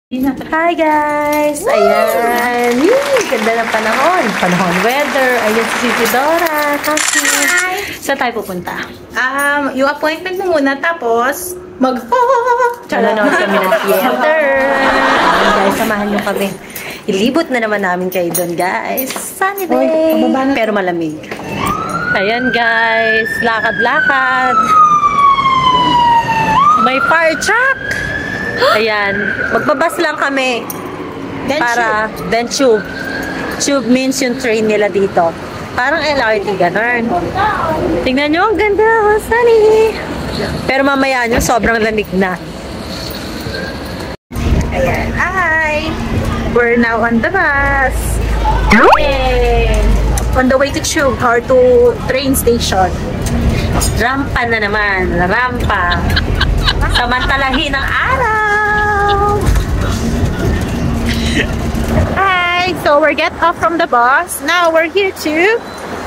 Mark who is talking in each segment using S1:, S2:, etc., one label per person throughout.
S1: Hi guys! Ayan! Ganda ng panahon. Panahon weather. Ayan si Dora. Hi! Saan tayo pupunta?
S2: Yung appointment mo muna, tapos
S1: Nanonood kami ng theater. Ayan guys, samahan nyo kami. Ilibot na naman namin kayo doon guys. Sunny day! Pero malamig. Ayan guys, lakad-lakad. May fire truck! Ayan, magbabas lang kami. Then tube. Tube means yung train nila dito. Parang LRT, ganun. Tingnan nyo, ang ganda. Oh, sunny. Pero mamaya nyo, sobrang lamig na.
S2: ayan. Hi! We're now on the bus.
S1: Yay!
S2: On the way to tube or to train station.
S1: Rampa na naman. Rampa. Samantalahin ng araw.
S2: Hi! So we're get off from the bus. Now we're here to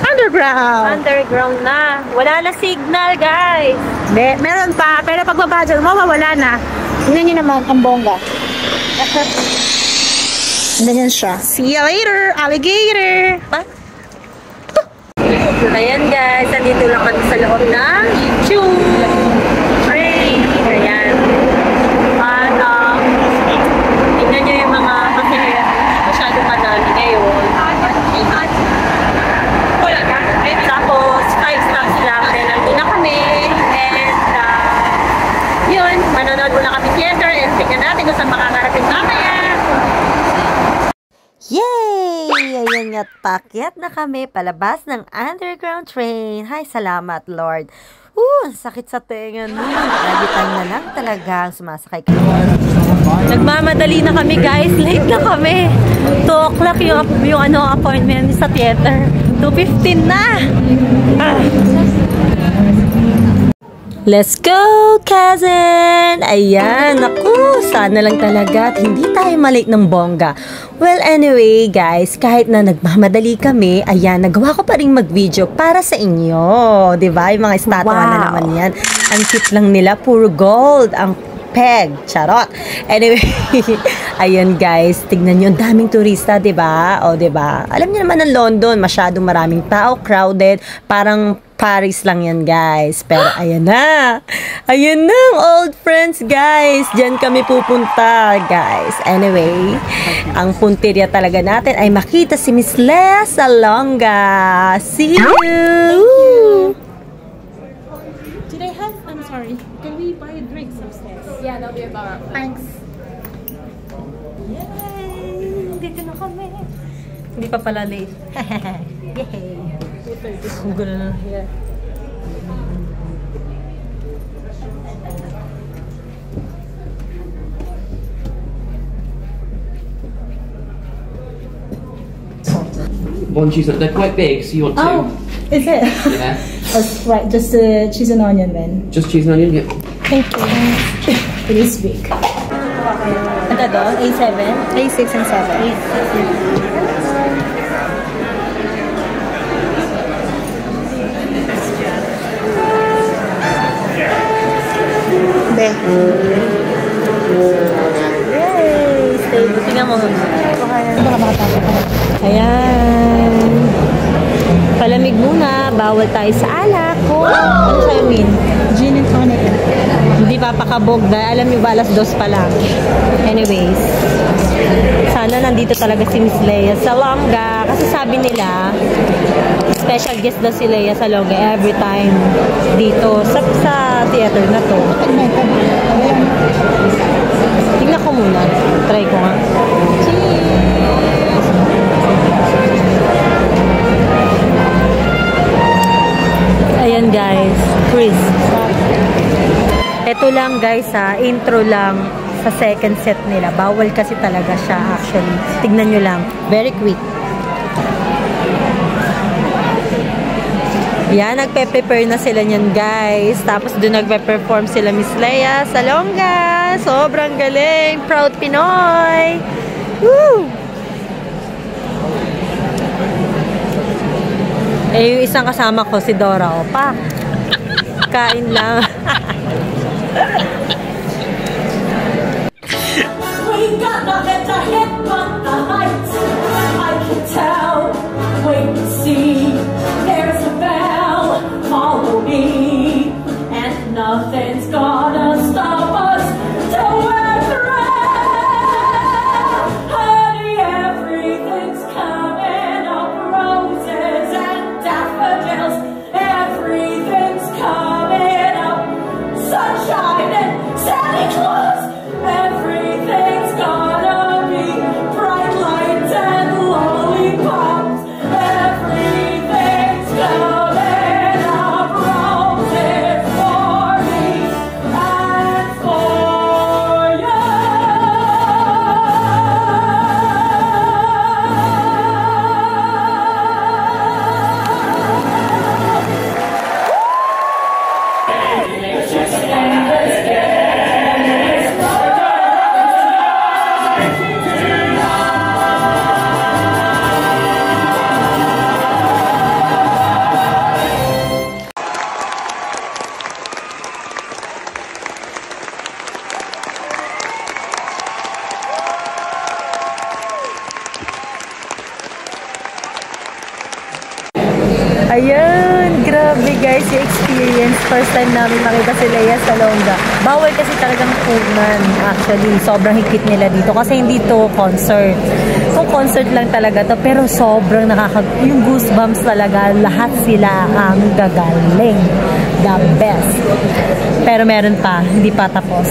S2: underground.
S1: Underground na. Wala na signal, guys.
S2: Meron pa, pero pagbaba dyan, mawawala na. Tingnan nyo naman, ang bongga. Ganyan siya. See you later, alligator!
S1: Ayan guys, nandito lang kami sa loob ng tube train. Ayan. At tingnan nyo yung mga masyadong madami ngayon. Tapos 5 stops lang, then nandun na kami. And yun, manonood muna kami theater and tingnan natin kung saan makakarating mamaya. Yay! Ayan nga't pakyat na kami palabas ng underground train. Hay, salamat Lord. Ang sakit sa tenga nun. Lagi time na lang talagang sumasakay kami. Nagmamadali na kami guys. Late na kami. 2 o'clock yung appointment sa theater. 2:15 na. Let's go, cousin! Ayan, naku, sana lang talaga at hindi tayo malate ng bongga. Well, anyway, guys, kahit na nagmamadali kami, ayan, nagawa ko pa rin mag-video para sa inyo. Diba? Yung mga estatwa na naman yan. Ang cute lang nila, puro gold. Ang peg. Charot. Anyway, ayun guys, tignan nyo, daming turista, diba? O, diba? Alam niyo naman ang London, masyadong maraming tao, crowded, parang Paris lang yan, guys. Pero, ayan na. Ayan na, old friends, guys. Diyan kami pupunta, guys. Anyway, ang punteriya talaga natin ay makita si Miss Lea Salonga. See you!
S2: Did I have, I'm sorry, can we buy drinks upstairs?
S3: Yeah, that'll be about.
S2: Thanks.
S1: Yay! Dito na kami. Hindi pa pala late. Yay! Ang gulo na here.
S4: One cheese, they're quite big, so you want two?
S5: Oh, is it?
S4: Yeah.
S5: Right, just cheese and onion then.
S4: Just cheese and onion, yeah.
S5: Thank you. It is big.
S1: Ano doon? A7?
S5: A6 and 7.
S1: Yay! Stay. Tingnan mo. Ayan. Palamig muna. Bawal tayo sa alak. Ano sa'yo, Min?
S5: Gin and tonic.
S1: Hindi papakabog dahil alam niyo ba, alas 2 pa lang. Anyways. Sana nandito talaga si Miss Lea Salonga. Kasi sabi nila, special guest daw si Lea Salonga every time dito sa theater na to. Tingnan ko muna. Try ko nga. Ayan guys. Chris. Ito lang guys intro lang sa second set nila. Bawal kasi talaga siya actually. Tignan nyo lang. Very quick. Yan, nagpe-prepare na sila niyan guys. Tapos doon nagpe-perform sila Miss Lea Salonga. Sobrang galing. Proud Pinoy. Woo! Eh, yung isang kasama ko, si Dora. O, pa. Kain lang.
S3: Wake up!
S1: I'm not meant to hit but the heights. I can tell. Wait and see. There's a bell. Follow me. And nothing's gonna stop us till we're through. Honey, everything's coming up. Roses and daffodils. Everything's coming up. Sunshine and Santa Claus. Everything's gonna be bright lights and lollipops. Everything's coming up. Roses for me and for you. Ayan, grabe guys, yung experience. First time namin makita si Leia sa Longga. Bawal kasi talagang punan. Actually, sobrang higpit nila dito kasi hindi to concert. Kung concert lang talaga to, pero sobrang yung goosebumps talaga. Lahat sila ang gagaling. The best. Pero meron pa, hindi pa tapos.